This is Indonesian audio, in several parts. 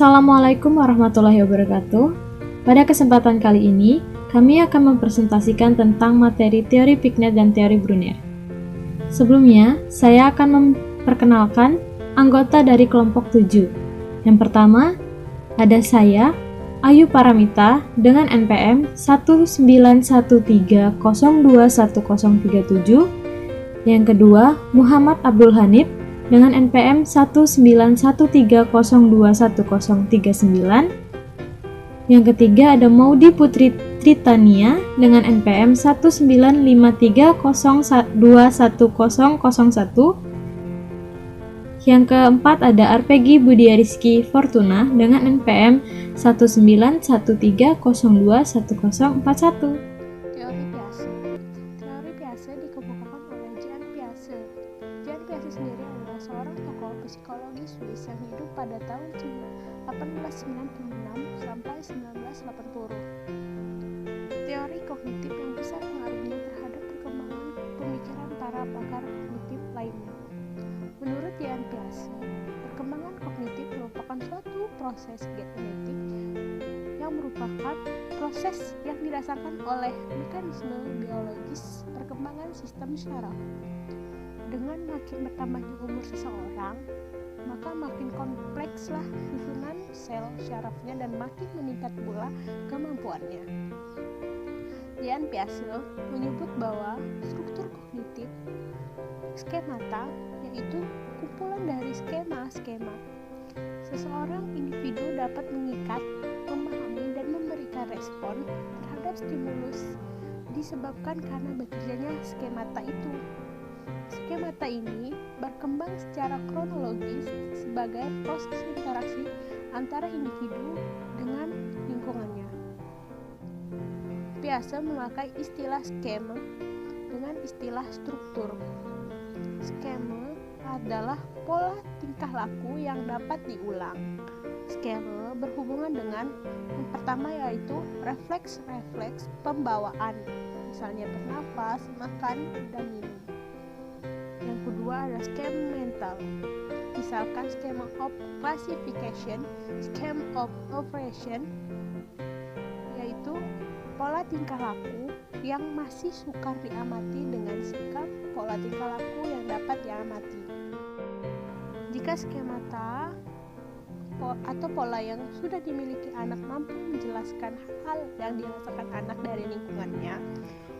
Assalamualaikum warahmatullahi wabarakatuh. Pada kesempatan kali ini, kami akan mempresentasikan tentang materi teori Pignet dan teori Brunner. Sebelumnya, saya akan memperkenalkan anggota dari kelompok 7. Yang pertama, ada saya, Ayu Paramita, dengan NPM 1913021037. Yang kedua, Muhammad Abdul Hanif, dengan NPM 1913021039. Yang ketiga ada Maudi Putri Tritania dengan NPM 1953021001. Yang keempat ada Arpegi Budia Rizky Fortuna dengan NPM 1913021041. Teori Piaget. Teori Piaget dikemukakan oleh Jean Piaget. Jean Piaget sendiri adalah seorang tokoh psikologi Swiss yang hidup pada tahun 1896 sampai 1980. Teori kognitif yang besar pengaruhnya terhadap perkembangan pemikiran para pakar kognitif lainnya. Menurut Jean Piaget, perkembangan kognitif merupakan suatu proses genetik yang merupakan proses yang dirasakan oleh mekanisme biologis perkembangan sistem syaraf. Dengan makin bertambahnya umur seseorang, maka makin komplekslah susunan sel syarafnya dan makin meningkat pula kemampuannya. Jean Piaget menyebut bahwa struktur kognitif skemata yaitu kumpulan dari skema-skema. Seseorang individu dapat mengikat, memahami, dan memberikan respon terhadap stimulus disebabkan karena bekerjanya skemata itu. Skemata ini berkembang secara kronologis sebagai proses interaksi antara individu dengan lingkungannya. Piaget memakai istilah skema dengan istilah struktur. Skema adalah pola tingkah laku yang dapat diulang. Skema berhubungan dengan yang pertama yaitu refleks-refleks pembawaan, misalnya bernafas, makan, dan minum. Yang kedua adalah skema mental, misalkan skema of classification, skema of operation, yaitu pola tingkah laku yang masih sukar diamati dengan sikap pola tingkah laku yang dapat diamati. Jika skemata atau pola yang sudah dimiliki anak mampu menjelaskan hal yang dirasakan anak dari lingkungannya,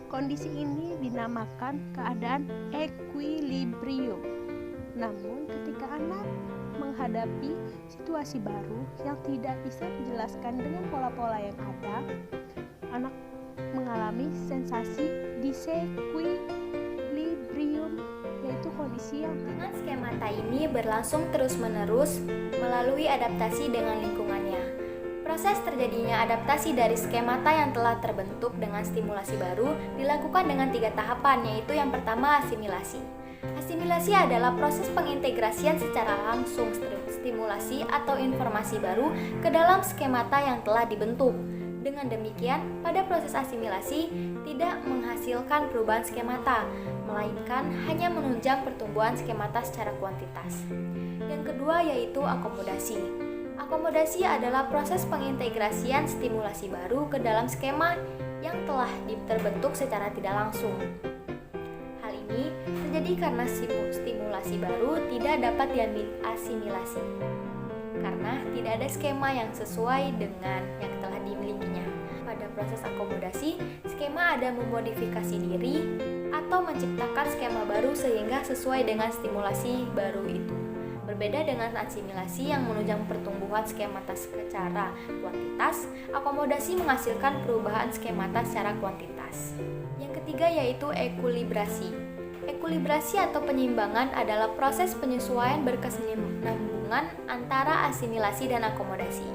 kondisi ini dinamakan keadaan equilibrium. Namun ketika anak menghadapi situasi baru yang tidak bisa dijelaskan dengan pola-pola yang ada, anak mengalami sensasi disequilibrium, yaitu kondisi yang dengan skemata ini berlangsung terus-menerus melalui adaptasi dengan lingkungannya. Proses terjadinya adaptasi dari skemata yang telah terbentuk dengan stimulasi baru dilakukan dengan 3 tahapan, yaitu yang pertama asimilasi. Asimilasi adalah proses pengintegrasian secara langsung stimulasi atau informasi baru ke dalam skemata yang telah dibentuk. Dengan demikian, pada proses asimilasi tidak menghasilkan perubahan skemata, melainkan hanya menunjang pertumbuhan skemata secara kuantitas. Yang kedua yaitu akomodasi. Akomodasi adalah proses pengintegrasian stimulasi baru ke dalam skema yang telah terbentuk secara tidak langsung. Hal ini terjadi karena stimulasi baru tidak dapat diasimilasi, karena tidak ada skema yang sesuai dengan yang telah dimilikinya. Pada proses akomodasi, skema ada memodifikasi diri atau menciptakan skema baru sehingga sesuai dengan stimulasi baru itu. Berbeda dengan asimilasi yang menunjang pertumbuhan skemata secara kuantitas, akomodasi menghasilkan perubahan skemata secara kuantitas. Yang ketiga yaitu ekuilibrasi. Ekuilibrasi atau penyeimbangan adalah proses penyesuaian berkesinambungan antara asimilasi dan akomodasi.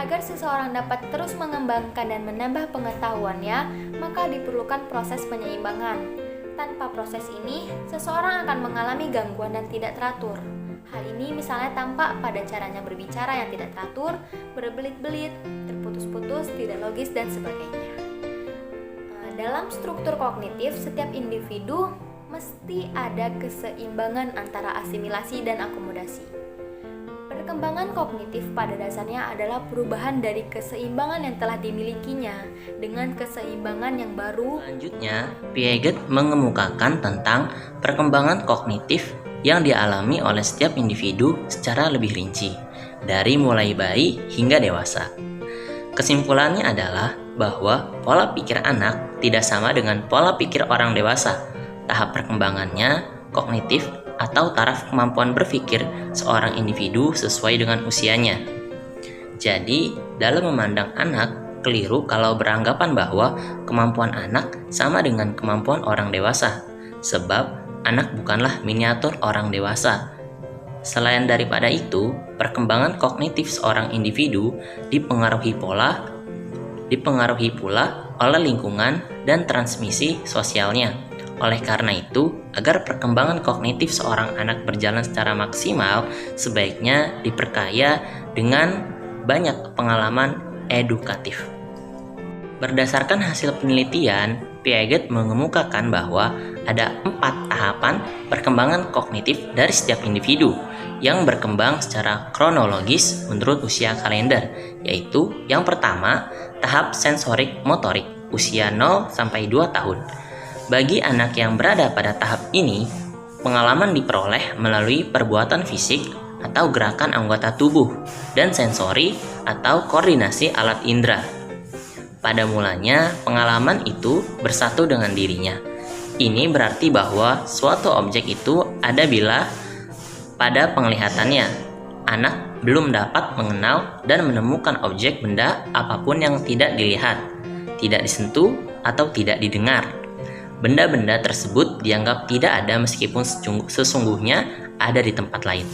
Agar seseorang dapat terus mengembangkan dan menambah pengetahuannya, maka diperlukan proses penyeimbangan. Tanpa proses ini, seseorang akan mengalami gangguan dan tidak teratur. Hal ini misalnya tampak pada caranya berbicara yang tidak teratur, berbelit-belit, terputus-putus, tidak logis, dan sebagainya. Dalam struktur kognitif, setiap individu mesti ada keseimbangan antara asimilasi dan akomodasi. Perkembangan kognitif pada dasarnya adalah perubahan dari keseimbangan yang telah dimilikinya dengan keseimbangan yang baru. Selanjutnya, Piaget mengemukakan tentang perkembangan kognitif yang dialami oleh setiap individu secara lebih rinci, dari mulai bayi hingga dewasa. Kesimpulannya adalah bahwa pola pikir anak tidak sama dengan pola pikir orang dewasa. Tahap perkembangannya, kognitif, atau taraf kemampuan berpikir seorang individu sesuai dengan usianya. Jadi, dalam memandang anak, keliru kalau beranggapan bahwa kemampuan anak sama dengan kemampuan orang dewasa, sebab anak bukanlah miniatur orang dewasa. Selain daripada itu, perkembangan kognitif seorang individu dipengaruhi pula oleh lingkungan dan transmisi sosialnya. Oleh karena itu, agar perkembangan kognitif seorang anak berjalan secara maksimal, sebaiknya diperkaya dengan banyak pengalaman edukatif. Berdasarkan hasil penelitian, Piaget mengemukakan bahwa ada 4 tahapan perkembangan kognitif dari setiap individu yang berkembang secara kronologis menurut usia kalender, yaitu yang pertama, tahap sensorik motorik, usia 0 sampai 2 tahun. Bagi anak yang berada pada tahap ini, pengalaman diperoleh melalui perbuatan fisik atau gerakan anggota tubuh dan sensori atau koordinasi alat indera. Pada mulanya, pengalaman itu bersatu dengan dirinya. Ini berarti bahwa suatu objek itu ada bila pada penglihatannya, anak belum dapat mengenal dan menemukan objek benda apapun yang tidak dilihat, tidak disentuh, atau tidak didengar. Benda-benda tersebut dianggap tidak ada meskipun sesungguhnya ada di tempat lain.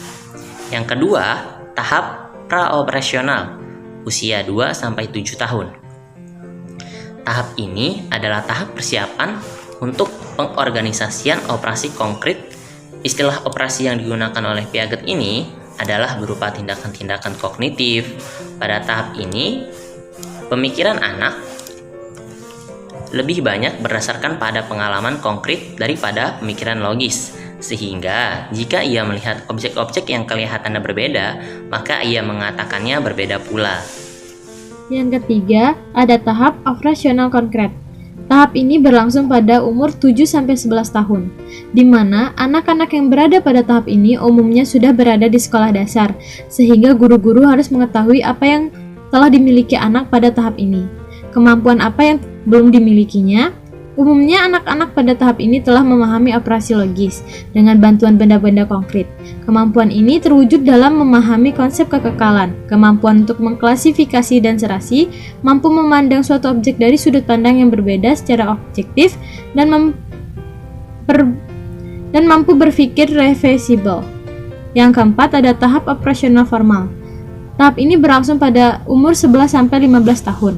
Yang kedua, tahap praoperasional, usia 2-7 tahun. Tahap ini adalah tahap persiapan untuk pengorganisasian operasi konkret. Istilah operasi yang digunakan oleh Piaget ini adalah berupa tindakan-tindakan kognitif. Pada tahap ini, pemikiran anak lebih banyak berdasarkan pada pengalaman konkret daripada pemikiran logis, sehingga jika ia melihat objek-objek yang kelihatannya berbeda, maka ia mengatakannya berbeda pula. Yang ketiga, ada tahap operasional konkret. Tahap ini berlangsung pada umur 7-11 tahun, di mana anak-anak yang berada pada tahap ini umumnya sudah berada di sekolah dasar, sehingga guru-guru harus mengetahui apa yang telah dimiliki anak pada tahap ini. Kemampuan apa yang belum dimilikinya? Umumnya anak-anak pada tahap ini telah memahami operasi logis dengan bantuan benda-benda konkret. Kemampuan ini terwujud dalam memahami konsep kekekalan, kemampuan untuk mengklasifikasi dan serasi, mampu memandang suatu objek dari sudut pandang yang berbeda secara objektif, dan mampu berpikir reversibel. Yang keempat ada tahap operasional formal. Tahap ini berlangsung pada umur 11-15 tahun.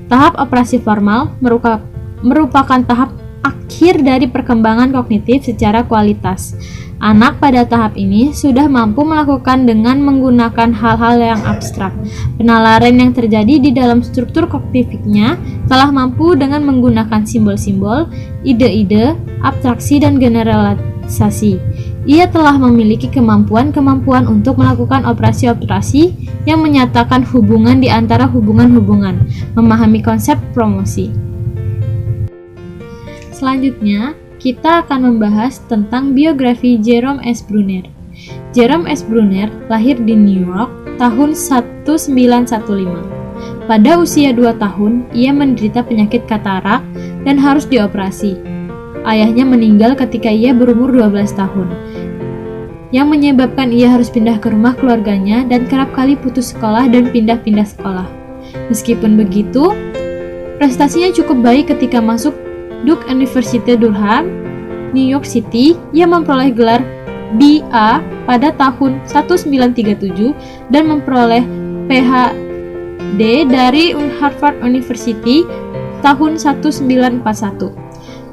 Tahap operasi formal merupakan tahap akhir dari perkembangan kognitif secara kualitas. Anak pada tahap ini sudah mampu melakukan dengan menggunakan hal-hal yang abstrak. Penalaran yang terjadi di dalam struktur kognitifnya telah mampu dengan menggunakan simbol-simbol, ide-ide, abstraksi, dan generalisasi. Ia telah memiliki kemampuan untuk melakukan operasi-operasi yang menyatakan hubungan di antara hubungan-hubungan, memahami konsep promosi. Selanjutnya, kita akan membahas tentang biografi Jerome S. Bruner. Jerome S. Bruner lahir di New York tahun 1915. Pada usia 2 tahun, ia menderita penyakit katarak dan harus dioperasi. Ayahnya meninggal ketika ia berumur 12 tahun, yang menyebabkan ia harus pindah ke rumah keluarganya dan kerap kali putus sekolah dan pindah-pindah sekolah. Meskipun begitu, prestasinya cukup baik ketika masuk Duke University Durham, New York City. Ia memperoleh gelar BA pada tahun 1937 dan memperoleh PhD dari Harvard University tahun 1941.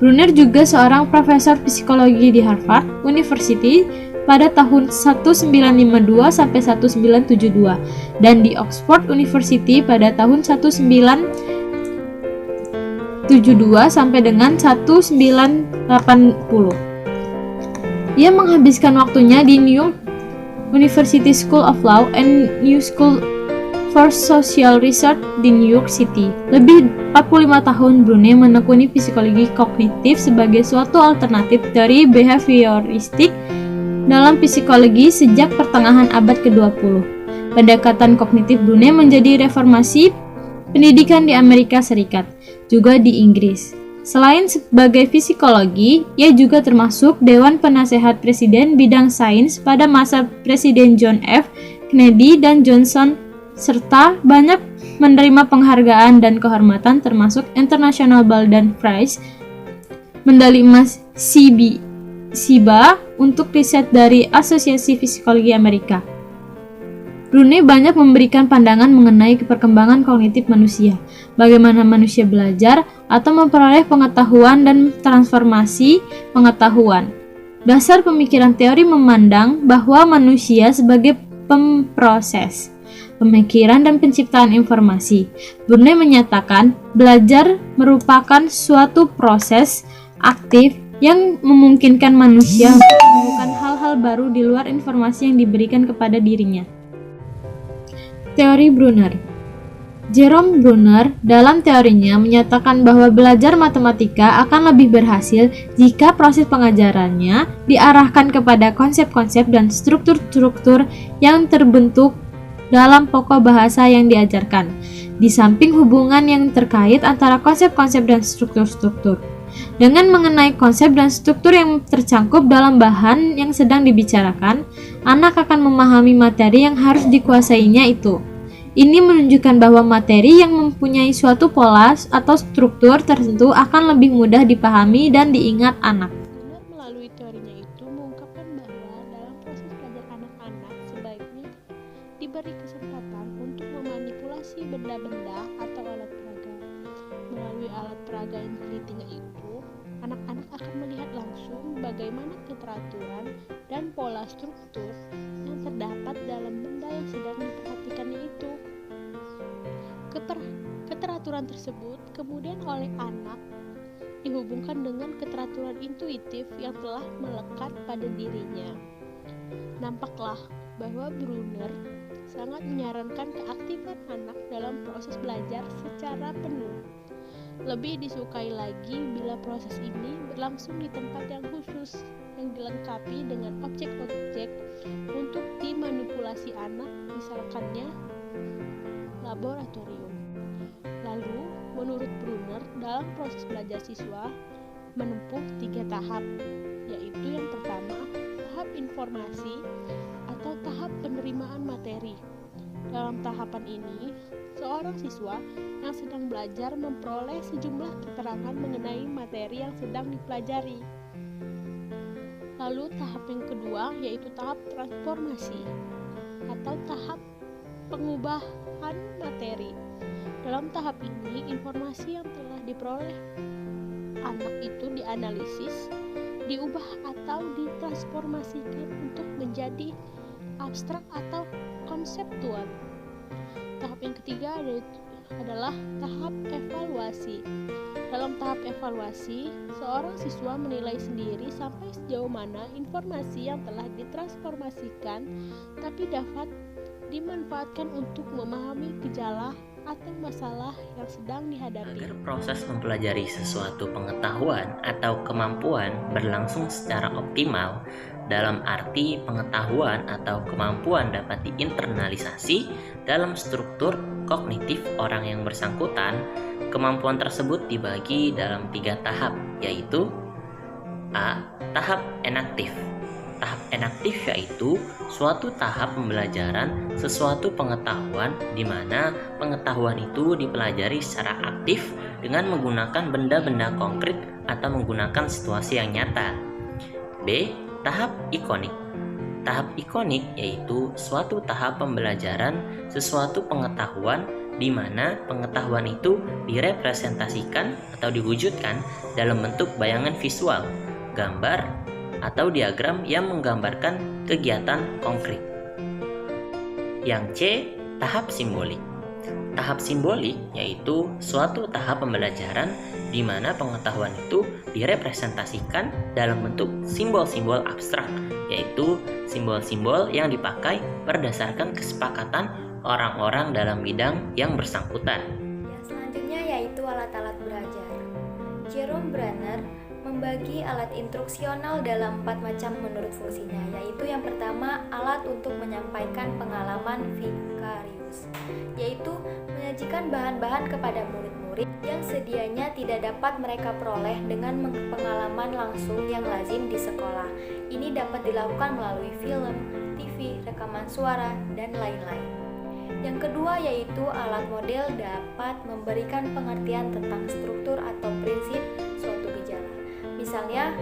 Bruner juga seorang profesor psikologi di Harvard University pada tahun 1952 sampai 1972 dan di Oxford University pada tahun 1972 sampai dengan 1980. Ia menghabiskan waktunya di New York University School of Law and New School for Social Research di New York City. Lebih 45 tahun Brune menekuni psikologi kognitif sebagai suatu alternatif teori behavioristik dalam psikologi sejak pertengahan abad ke-20. Pendekatan kognitif Brune menjadi reformasi pendidikan di Amerika Serikat, juga di Inggris. Selain sebagai psikologi, ia juga termasuk Dewan Penasehat Presiden bidang sains pada masa Presiden John F. Kennedy dan Johnson, serta banyak menerima penghargaan dan kehormatan termasuk International Baldwin Prize, medali emas SIBA untuk riset dari Asosiasi Psikologi Amerika. Brune banyak memberikan pandangan mengenai perkembangan kognitif manusia, bagaimana manusia belajar atau memperoleh pengetahuan dan transformasi pengetahuan. Dasar pemikiran teori memandang bahwa manusia sebagai pemproses pemikiran dan penciptaan informasi. Brune menyatakan belajar merupakan suatu proses aktif yang memungkinkan manusia untuk menemukan hal-hal baru di luar informasi yang diberikan kepada dirinya. Teori Brunner. Jerome Brunner dalam teorinya menyatakan bahwa belajar matematika akan lebih berhasil jika proses pengajarannya diarahkan kepada konsep-konsep dan struktur-struktur yang terbentuk dalam pokok bahasa yang diajarkan, di samping hubungan yang terkait antara konsep-konsep dan struktur-struktur. Dengan mengenai konsep dan struktur yang tercangkup dalam bahan yang sedang dibicarakan, anak akan memahami materi yang harus dikuasainya itu. Ini menunjukkan bahwa materi yang mempunyai suatu pola atau struktur tertentu akan lebih mudah dipahami dan diingat anak. Brunner melalui teorinya itu mengungkapkan bahwa dalam proses belajar anak-anak sebaiknya diberi kesempatan untuk memanipulasi benda-benda atau alat peraga. Melalui alat peraga yang ditelitinya itu, anak-anak akan melihat langsung bagaimana keteraturan dan pola struktur yang terdapat dalam benda yang sedang diperhatikannya itu. Keteraturan tersebut kemudian oleh anak dihubungkan dengan keteraturan intuitif yang telah melekat pada dirinya. Nampaklah bahwa Brunner sangat menyarankan keaktifan anak dalam proses belajar secara penuh. Lebih disukai lagi bila proses ini berlangsung di tempat yang khusus yang dilengkapi dengan objek-objek untuk dimanipulasi anak, misalkannya laboratorium. Lalu, menurut Brunner, dalam proses belajar siswa menempuh 3 tahap, yaitu yang pertama, tahap informasi atau tahap penerimaan materi. Dalam tahapan ini, seorang siswa yang sedang belajar memperoleh sejumlah keterangan mengenai materi yang sedang dipelajari. Lalu tahap yang kedua yaitu tahap transformasi atau tahap pengubahan materi. Dalam tahap ini, informasi yang telah diperoleh anak itu dianalisis, diubah atau ditransformasikan untuk menjadi abstrak atau konseptual. Tahap yang ketiga adalah tahap evaluasi. Dalam tahap evaluasi, seorang siswa menilai sendiri sampai sejauh mana informasi yang telah ditransformasikan tapi dapat dimanfaatkan untuk memahami gejala atau masalah yang sedang dihadapi. Agar proses mempelajari sesuatu pengetahuan atau kemampuan berlangsung secara optimal, dalam arti pengetahuan atau kemampuan dapat diinternalisasi dalam struktur kognitif orang yang bersangkutan, kemampuan tersebut dibagi dalam 3 tahap, yaitu A. Tahap enaktif. Tahap enaktif yaitu suatu tahap pembelajaran sesuatu pengetahuan di mana pengetahuan itu dipelajari secara aktif dengan menggunakan benda-benda konkret atau menggunakan situasi yang nyata. B. Tahap ikonik. Tahap ikonik yaitu suatu tahap pembelajaran sesuatu pengetahuan di mana pengetahuan itu direpresentasikan atau diwujudkan dalam bentuk bayangan visual, gambar, atau diagram yang menggambarkan kegiatan konkret. Yang C. Tahap simbolik. Tahap simbolik yaitu suatu tahap pembelajaran di mana pengetahuan itu direpresentasikan dalam bentuk simbol-simbol abstrak, yaitu simbol-simbol yang dipakai berdasarkan kesepakatan orang-orang dalam bidang yang bersangkutan. Yang selanjutnya yaitu alat-alat belajar. Jerome Bruner membagi alat instruksional dalam 4 macam menurut fungsinya, yaitu yang pertama, alat untuk menyampaikan pengalaman vicarious, yaitu menyajikan bahan-bahan kepada murid-murid yang sedianya tidak dapat mereka peroleh dengan pengalaman langsung yang lazim di sekolah. Ini dapat dilakukan melalui film, TV, rekaman suara, dan lain-lain. Yang kedua yaitu alat model dapat memberikan pengertian tentang struktur atau prinsip suatu gejala. Misalnya,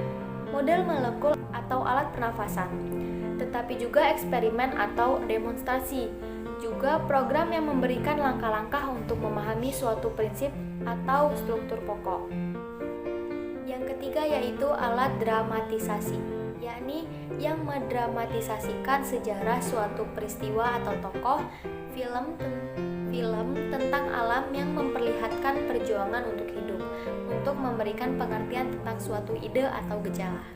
model molekul atau alat pernafasan, tetapi juga eksperimen atau demonstrasi, juga program yang memberikan langkah-langkah untuk memahami suatu prinsip atau struktur pokok. Yang ketiga yaitu alat dramatisasi, yakni yang mendramatisasikan sejarah suatu peristiwa atau tokoh, film tentang alam yang memperlihatkan perjuangan untuk hidup, untuk memberikan pengertian tentang suatu ide atau gejala.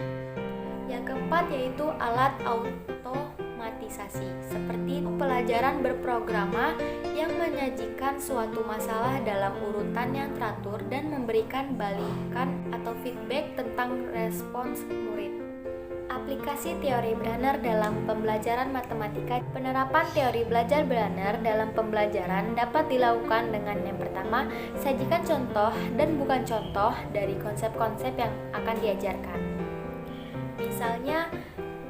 Yang keempat yaitu alat automatisasi, seperti pelajaran berprograma yang menyajikan suatu masalah dalam urutan yang teratur dan memberikan balikan atau feedback tentang respons murid. Aplikasi teori Bruner dalam pembelajaran matematika. Penerapan teori belajar Bruner dalam pembelajaran dapat dilakukan dengan yang pertama, sajikan contoh dan bukan contoh dari konsep-konsep yang akan diajarkan. Misalnya,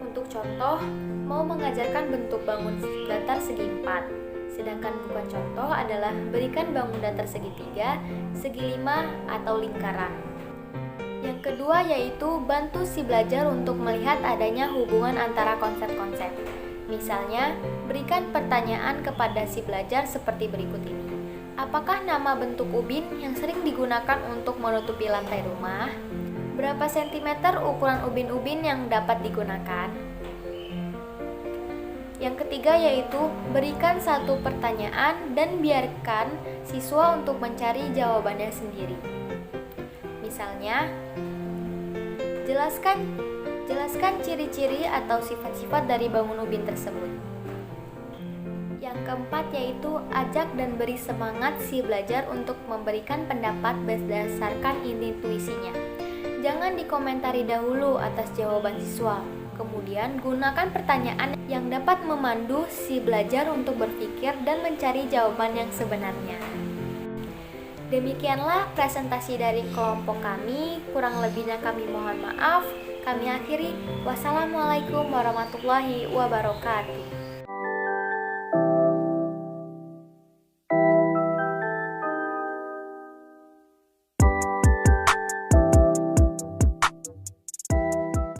untuk contoh, mau mengajarkan bentuk bangun datar segi 4, sedangkan bukan contoh adalah berikan bangun datar segi 3, segi 5, atau lingkaran. Yang kedua yaitu bantu si belajar untuk melihat adanya hubungan antara konsep-konsep. Misalnya, berikan pertanyaan kepada si belajar seperti berikut ini. Apakah nama bentuk ubin yang sering digunakan untuk menutupi lantai rumah? Berapa sentimeter ukuran ubin-ubin yang dapat digunakan? Yang ketiga yaitu berikan satu pertanyaan dan biarkan siswa untuk mencari jawabannya sendiri. Misalnya, jelaskan ciri-ciri atau sifat-sifat dari bangun ubin tersebut. Yang keempat yaitu ajak dan beri semangat si belajar untuk memberikan pendapat berdasarkan intuisinya. Jangan dikomentari dahulu atas jawaban siswa. Kemudian gunakan pertanyaan yang dapat memandu si belajar untuk berpikir dan mencari jawaban yang sebenarnya. Demikianlah presentasi dari kelompok kami, kurang lebihnya kami mohon maaf. Kami akhiri, wassalamualaikum warahmatullahi wabarakatuh.